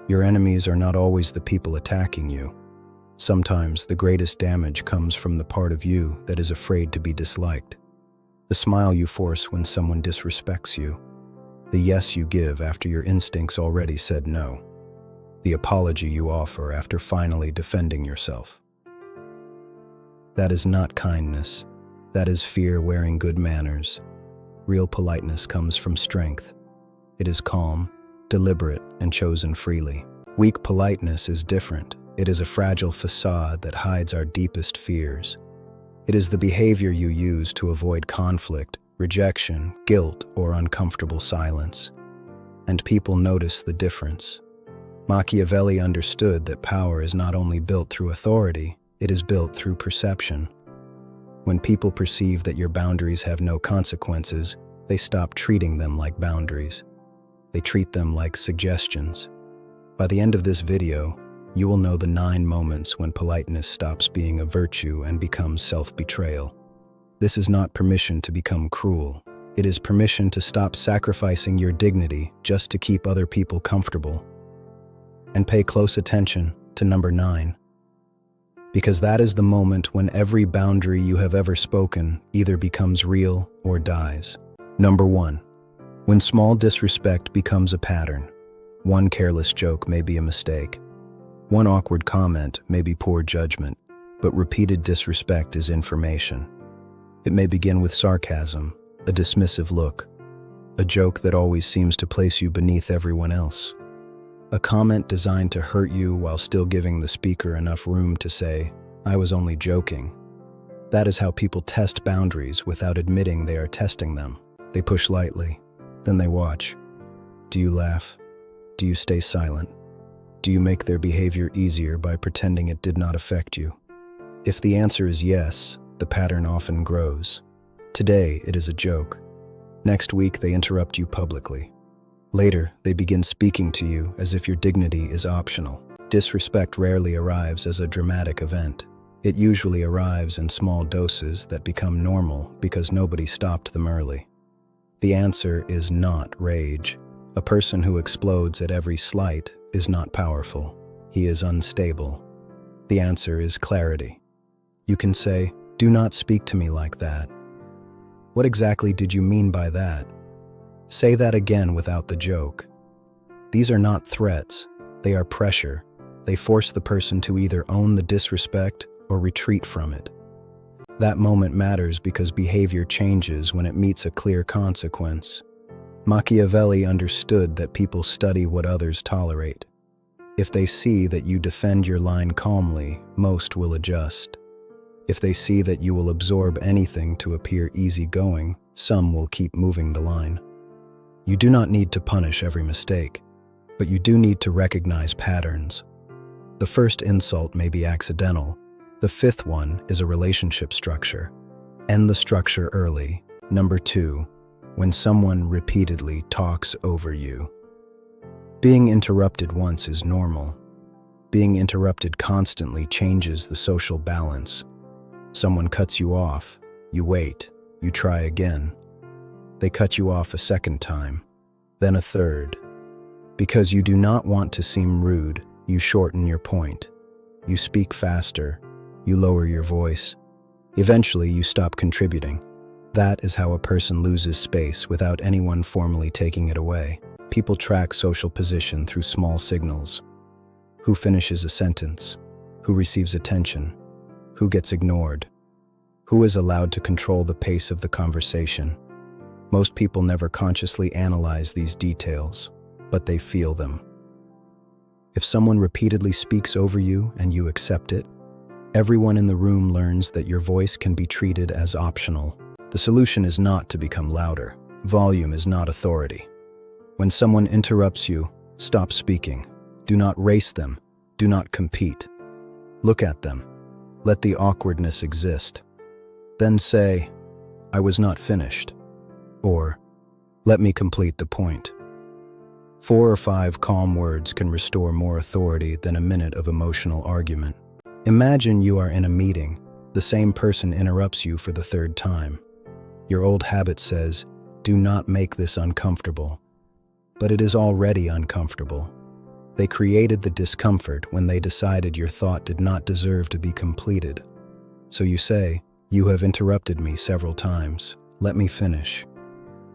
Your enemies are not always the people attacking you. Sometimes the greatest damage comes from the part of you that is afraid to be disliked. The smile you force when someone disrespects you. The yes you give after your instincts already said no. The apology you offer after finally defending yourself. That is not kindness. That is fear wearing good manners. Real politeness comes from strength. It is calm, deliberate, and chosen freely. Weak politeness is different. It is a fragile facade that hides our deepest fears. It is the behavior you use to avoid conflict, rejection, guilt, or uncomfortable silence. And people notice the difference. Machiavelli understood that power is not only built through authority, it is built through perception. When people perceive that your boundaries have no consequences, they stop treating them like boundaries. They treat them like suggestions. By the end of this video, you will know the 9 moments when politeness stops being a virtue and becomes self-betrayal. This is not permission to become cruel. It is permission to stop sacrificing your dignity just to keep other people comfortable. And pay close attention to number 9. Because that is the moment when every boundary you have ever spoken either becomes real or dies. Number 1. When small disrespect becomes a pattern. One careless joke may be a mistake. One awkward comment may be poor judgment, but repeated disrespect is information. It may begin with sarcasm, a dismissive look, a joke that always seems to place you beneath everyone else. A comment designed to hurt you while still giving the speaker enough room to say, "I was only joking." That is how people test boundaries without admitting they are testing them. They push lightly, then they watch. Do you laugh? Do you stay silent? Do you make their behavior easier by pretending it did not affect you? If the answer is yes, the pattern often grows. Today, it is a joke. Next week, they interrupt you publicly. Later, they begin speaking to you as if your dignity is optional. Disrespect rarely arrives as a dramatic event. It usually arrives in small doses that become normal because nobody stopped them early. The answer is not rage. A person who explodes at every slight is not powerful. He is unstable. The answer is clarity. You can say, "Do not speak to me like that." What exactly did you mean by that? Say that again without the joke. These are not threats. They are pressure. They force the person to either own the disrespect or retreat from it. That moment matters because behavior changes when it meets a clear consequence. Machiavelli understood that people study what others tolerate. If they see that you defend your line calmly, most will adjust. If they see that you will absorb anything to appear easygoing, some will keep moving the line. You do not need to punish every mistake, but you do need to recognize patterns. The first insult may be accidental. The 5th one is a relationship structure. End the structure early. Number 2. When someone repeatedly talks over you. Being interrupted once is normal. Being interrupted constantly changes the social balance. Someone cuts you off, you wait, you try again. They cut you off a second time, then a third. Because you do not want to seem rude, you shorten your point. You speak faster, you lower your voice. Eventually, you stop contributing. That is how a person loses space without anyone formally taking it away. People track social position through small signals. Who finishes a sentence? Who receives attention? Who gets ignored? Who is allowed to control the pace of the conversation? Most people never consciously analyze these details, but they feel them. If someone repeatedly speaks over you and you accept it, everyone in the room learns that your voice can be treated as optional. The solution is not to become louder. Volume is not authority. When someone interrupts you, stop speaking. Do not race them. Do not compete. Look at them. Let the awkwardness exist. Then say, "I was not finished," or "Let me complete the point." 4 or 5 calm words can restore more authority than a minute of emotional argument. Imagine you are in a meeting. The same person interrupts you for the 3rd time. Your old habit says, "Do not make this uncomfortable." But it is already uncomfortable. They created the discomfort when they decided your thought did not deserve to be completed. So you say, "You have interrupted me several times. Let me finish."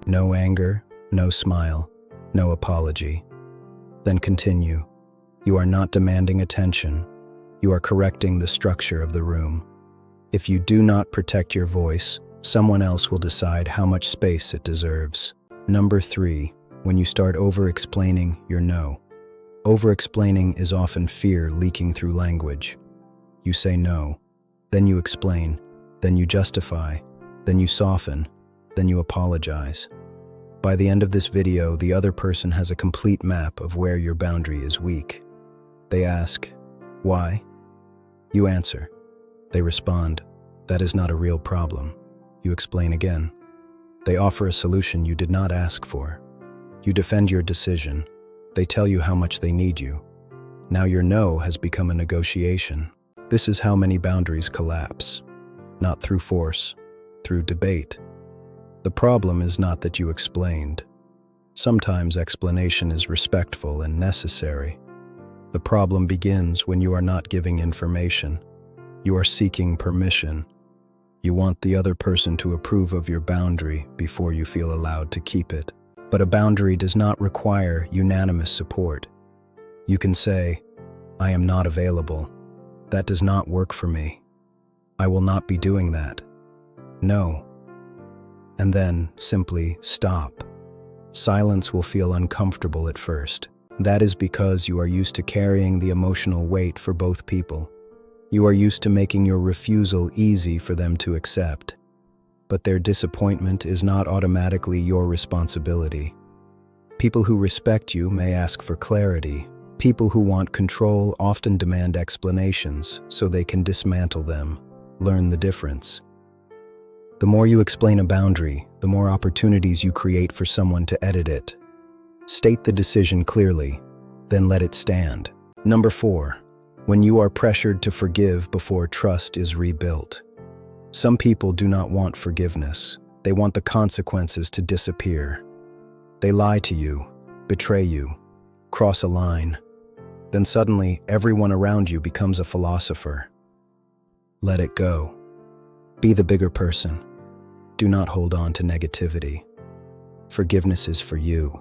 No anger, no smile, no apology. Then continue. You are not demanding attention. You are correcting the structure of the room. If you do not protect your voice, someone else will decide how much space it deserves. Number 3, when you start over-explaining your no. Over-explaining is often fear leaking through language. You say no, then you explain, then you justify, then you soften, then you apologize. By the end of this video, the other person has a complete map of where your boundary is weak. They ask, "Why?" You answer. They respond, "That is not a real problem." You explain again. They offer a solution you did not ask for. You defend your decision. They tell you how much they need you. Now your no has become a negotiation. This is how many boundaries collapse. Not through force, through debate. The problem is not that you explained. Sometimes explanation is respectful and necessary. The problem begins when you are not giving information. You are seeking permission. You want the other person to approve of your boundary before you feel allowed to keep it. But a boundary does not require unanimous support. You can say, "I am not available. That does not work for me. I will not be doing that. No." And then simply stop. Silence will feel uncomfortable at first. That is because you are used to carrying the emotional weight for both people. You are used to making your refusal easy for them to accept. But their disappointment is not automatically your responsibility. People who respect you may ask for clarity. People who want control often demand explanations so they can dismantle them. Learn the difference. The more you explain a boundary, the more opportunities you create for someone to edit it. State the decision clearly, then let it stand. Number 4, when you are pressured to forgive before trust is rebuilt. Some people do not want forgiveness. They want the consequences to disappear. They lie to you, betray you, cross a line. Then suddenly, everyone around you becomes a philosopher. Let it go. Be the bigger person. Do not hold on to negativity. Forgiveness is for you.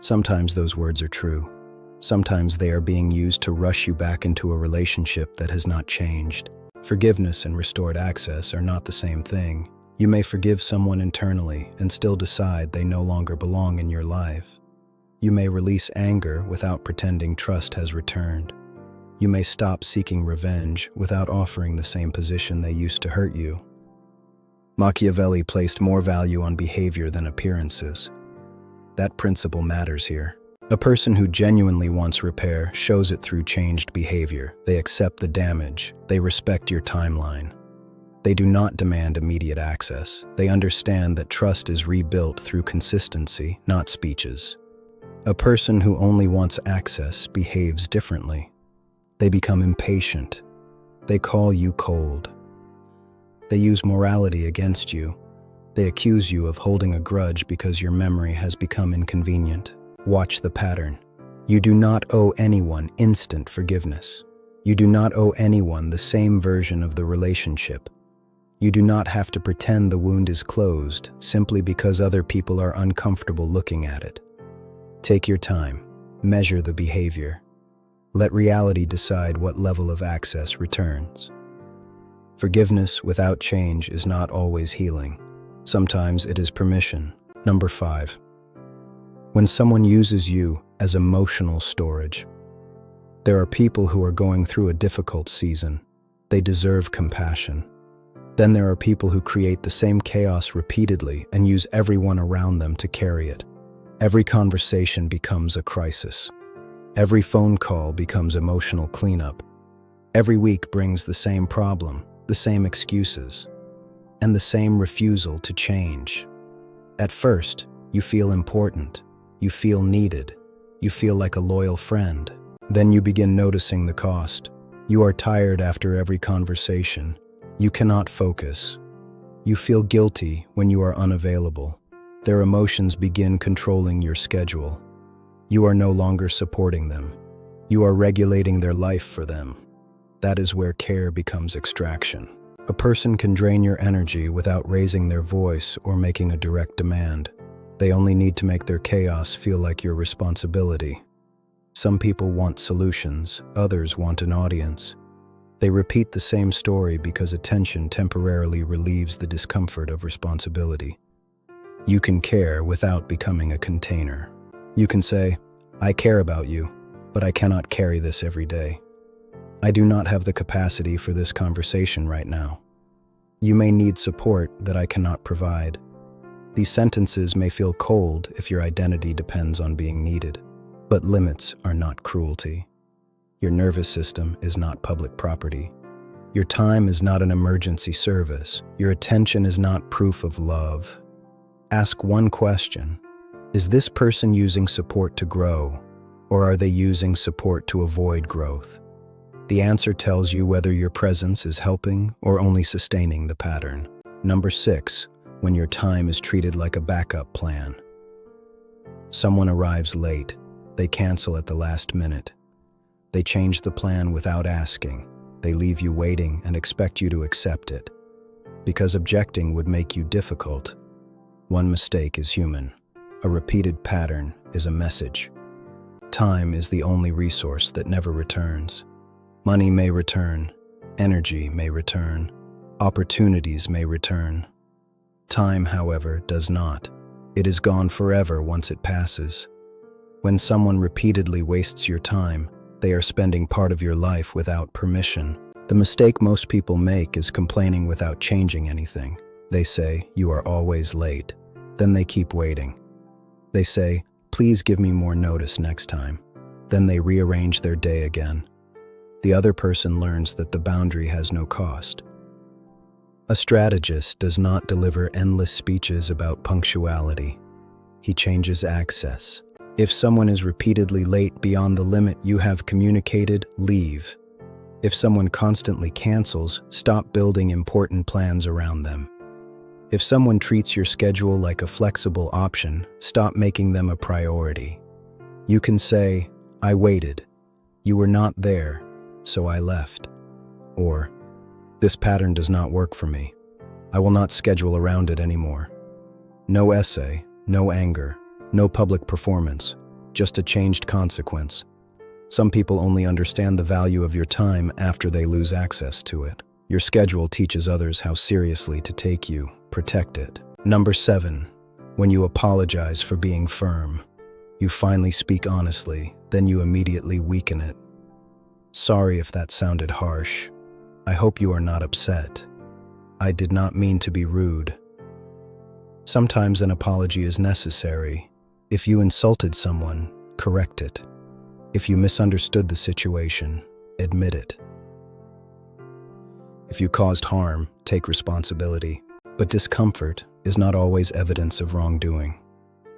Sometimes those words are true. Sometimes they are being used to rush you back into a relationship that has not changed. Forgiveness and restored access are not the same thing. You may forgive someone internally and still decide they no longer belong in your life. You may release anger without pretending trust has returned. You may stop seeking revenge without offering the same position they used to hurt you. Machiavelli placed more value on behavior than appearances. That principle matters here. A person who genuinely wants repair shows it through changed behavior. They accept the damage. They respect your timeline. They do not demand immediate access. They understand that trust is rebuilt through consistency, not speeches. A person who only wants access behaves differently. They become impatient. They call you cold. They use morality against you. They accuse you of holding a grudge because your memory has become inconvenient. Watch the pattern. You do not owe anyone instant forgiveness. You do not owe anyone the same version of the relationship. You do not have to pretend the wound is closed simply because other people are uncomfortable looking at it. Take your time. Measure the behavior. Let reality decide what level of access returns. Forgiveness without change is not always healing. Sometimes it is permission. Number 5. When someone uses you as emotional storage. There are people who are going through a difficult season. They deserve compassion. Then there are people who create the same chaos repeatedly and use everyone around them to carry it. Every conversation becomes a crisis. Every phone call becomes emotional cleanup. Every week brings the same problem, the same excuses, and the same refusal to change. At first, you feel important. You feel needed. You feel like a loyal friend. Then you begin noticing the cost. You are tired after every conversation. You cannot focus. You feel guilty when you are unavailable. Their emotions begin controlling your schedule. You are no longer supporting them. You are regulating their life for them. That is where care becomes extraction. A person can drain your energy without raising their voice or making a direct demand. They only need to make their chaos feel like your responsibility. Some people want solutions, others want an audience. They repeat the same story because attention temporarily relieves the discomfort of responsibility. You can care without becoming a container. You can say, "I care about you, but I cannot carry this every day. I do not have the capacity for this conversation right now. You may need support that I cannot provide." These sentences may feel cold if your identity depends on being needed, but limits are not cruelty. Your nervous system is not public property. Your time is not an emergency service. Your attention is not proof of love. Ask one question: is this person using support to grow, or are they using support to avoid growth? The answer tells you whether your presence is helping or only sustaining the pattern. Number 6, when your time is treated like a backup plan. Someone arrives late. They cancel at the last minute. They change the plan without asking. They leave you waiting and expect you to accept it. Because objecting would make you difficult. One mistake is human. A repeated pattern is a message. Time is the only resource that never returns. Money may return, energy may return, opportunities may return. Time, however, does not. It is gone forever once it passes. When someone repeatedly wastes your time, they are spending part of your life without permission. The mistake most people make is complaining without changing anything. They say, "You are always late." Then they keep waiting. They say, "Please give me more notice next time." Then they rearrange their day again. The other person learns that the boundary has no cost. A strategist does not deliver endless speeches about punctuality. He changes access. If someone is repeatedly late beyond the limit you have communicated, leave. If someone constantly cancels, stop building important plans around them. If someone treats your schedule like a flexible option, stop making them a priority. You can say, "I waited. You were not there, so I left." Or, "This pattern does not work for me. I will not schedule around it anymore." No essay, no anger, no public performance, just a changed consequence. Some people only understand the value of your time after they lose access to it. Your schedule teaches others how seriously to take you. Protect it. Number 7, when you apologize for being firm. You finally speak honestly, then you immediately weaken it. Sorry if that sounded harsh. I hope you are not upset. I did not mean to be rude. Sometimes an apology is necessary. If you insulted someone, correct it. If you misunderstood the situation, admit it. If you caused harm, take responsibility. But discomfort is not always evidence of wrongdoing.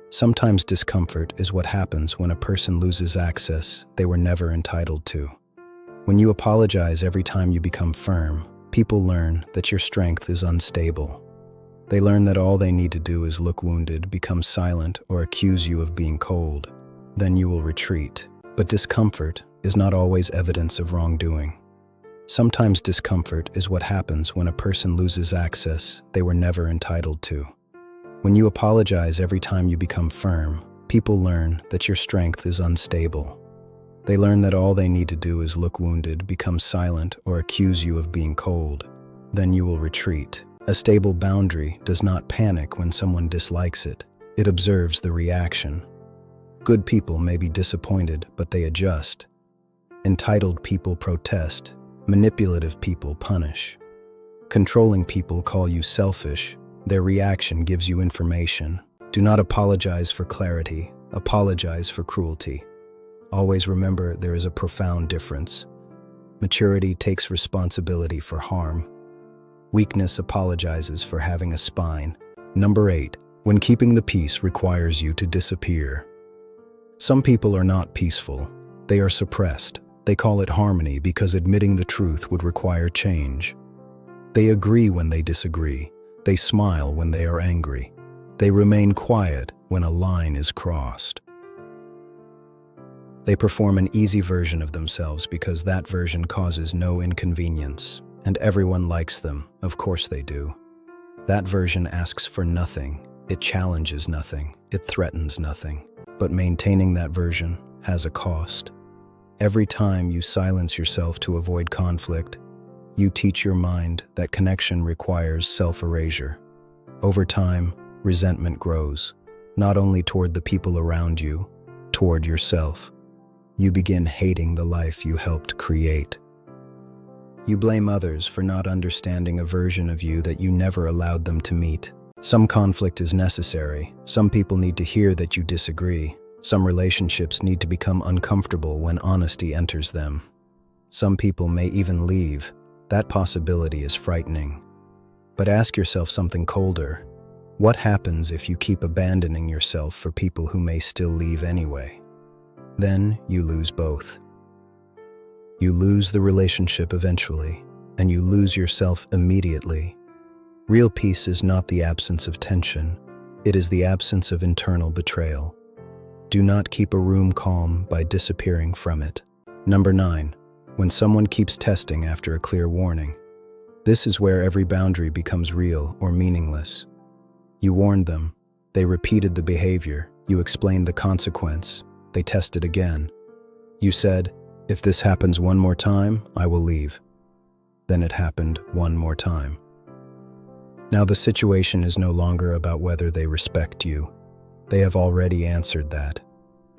Sometimes discomfort is what happens when a person loses access they were never entitled to. When you apologize every time you become firm, people learn that your strength is unstable. They learn that all they need to do is look wounded, become silent, or accuse you of being cold. Then you will retreat. But discomfort is not always evidence of wrongdoing. Sometimes discomfort is what happens when a person loses access they were never entitled to. When you apologize every time you become firm, people learn that your strength is unstable. They learn that all they need to do is look wounded, become silent, or accuse you of being cold. Then you will retreat. A stable boundary does not panic when someone dislikes it. It observes the reaction. Good people may be disappointed, but they adjust. Entitled people protest. Manipulative people punish. Controlling people call you selfish. Their reaction gives you information. Do not apologize for clarity. Apologize for cruelty. Always remember there is a profound difference. Maturity takes responsibility for harm. Weakness apologizes for having a spine. Number 8, when keeping the peace requires you to disappear. Some people are not peaceful. They are suppressed. They call it harmony because admitting the truth would require change. They agree when they disagree. They smile when they are angry. They remain quiet when a line is crossed. They perform an easy version of themselves because that version causes no inconvenience, and everyone likes them, of course they do. That version asks for nothing, it challenges nothing, it threatens nothing. But maintaining that version has a cost. Every time you silence yourself to avoid conflict, you teach your mind that connection requires self-erasure. Over time, resentment grows, not only toward the people around you, toward yourself. You begin hating the life you helped create. You blame others for not understanding a version of you that you never allowed them to meet. Some conflict is necessary. Some people need to hear that you disagree. Some relationships need to become uncomfortable when honesty enters them. Some people may even leave. That possibility is frightening. But ask yourself something colder. What happens if you keep abandoning yourself for people who may still leave anyway? Then you lose both. You lose the relationship eventually, and you lose yourself immediately. Real peace is not the absence of tension. It is the absence of internal betrayal. Do not keep a room calm by disappearing from it. Number 9. When someone keeps testing after a clear warning. This is where every boundary becomes real or meaningless. You warned them. They repeated the behavior. You explained the consequence. They tested again. You said, "If this happens one more time, I will leave." Then it happened one more time. Now the situation is no longer about whether they respect you. They have already answered that.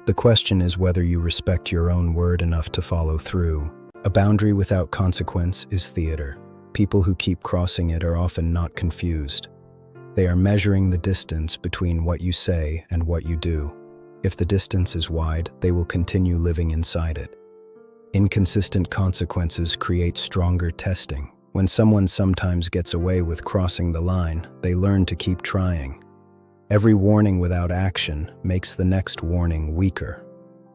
The question is whether you respect your own word enough to follow through. A boundary without consequence is theater. People who keep crossing it are often not confused. They are measuring the distance between what you say and what you do. If the distance is wide, they will continue living inside it. Inconsistent consequences create stronger testing. When someone sometimes gets away with crossing the line, they learn to keep trying. Every warning without action makes the next warning weaker.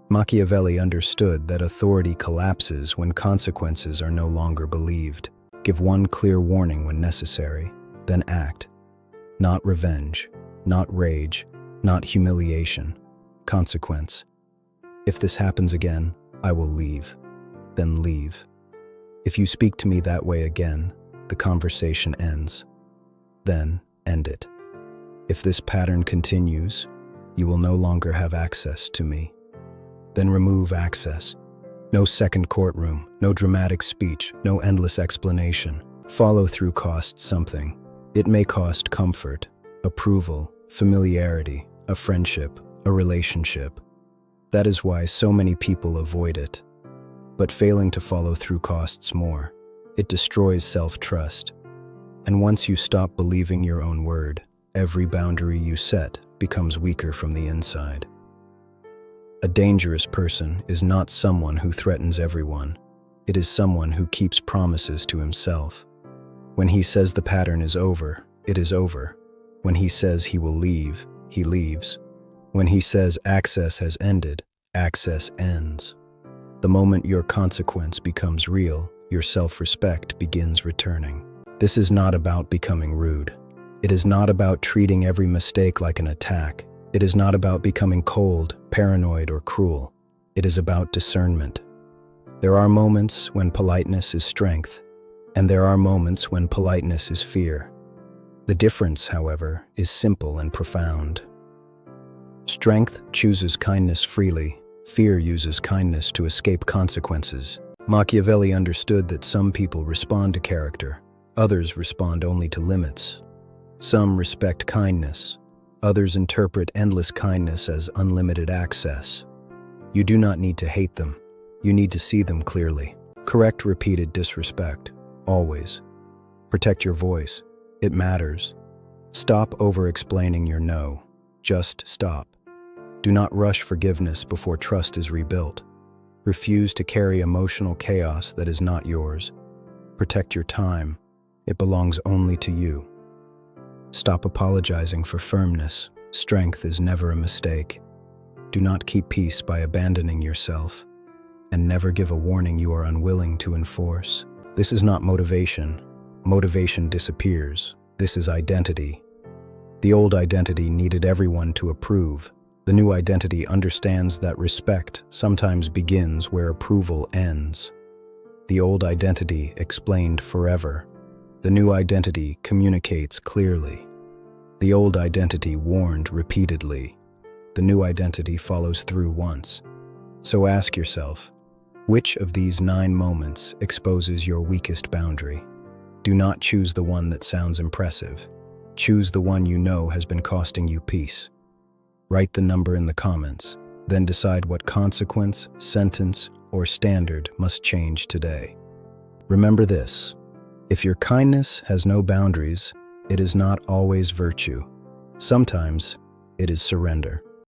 Machiavelli understood that authority collapses when consequences are no longer believed. Give one clear warning when necessary, then act. Not revenge, not rage, not humiliation. Consequence. If this happens again, I will leave. Then leave. If you speak to me that way again, the conversation ends. Then end it. If this pattern continues, you will no longer have access to me. Then remove access. No second courtroom, no dramatic speech, no endless explanation. Follow through costs something. It may cost comfort, approval, familiarity, a friendship, a relationship. That is why so many people avoid it. But failing to follow through costs more. It destroys self-trust. And once you stop believing your own word, every boundary you set becomes weaker from the inside. A dangerous person is not someone who threatens everyone. It is someone who keeps promises to himself. When he says the pattern is over, it is over. When he says he will leave, he leaves. When he says access has ended, access ends. The moment your consequence becomes real, your self-respect begins returning. This is not about becoming rude. It is not about treating every mistake like an attack. It is not about becoming cold, paranoid, or cruel. It is about discernment. There are moments when politeness is strength, and there are moments when politeness is fear. The difference, however, is simple and profound. Strength chooses kindness freely. Fear uses kindness to escape consequences. Machiavelli understood that some people respond to character. Others respond only to limits. Some respect kindness. Others interpret endless kindness as unlimited access. You do not need to hate them. You need to see them clearly. Correct repeated disrespect. Always. Protect your voice. It matters. Stop over-explaining your no. Just stop. Do not rush forgiveness before trust is rebuilt. Refuse to carry emotional chaos that is not yours. Protect your time. It belongs only to you. Stop apologizing for firmness. Strength is never a mistake. Do not keep peace by abandoning yourself. And never give a warning you are unwilling to enforce. This is not motivation. Motivation disappears. This is identity. The old identity needed everyone to approve. The new identity understands that respect sometimes begins where approval ends. The old identity explained forever. The new identity communicates clearly. The old identity warned repeatedly. The new identity follows through once. So ask yourself, which of these 9 moments exposes your weakest boundary? Do not choose the one that sounds impressive. Choose the one you know has been costing you peace. Write the number in the comments, then decide what consequence, sentence, or standard must change today. Remember this: if your kindness has no boundaries, it is not always virtue. Sometimes it is surrender.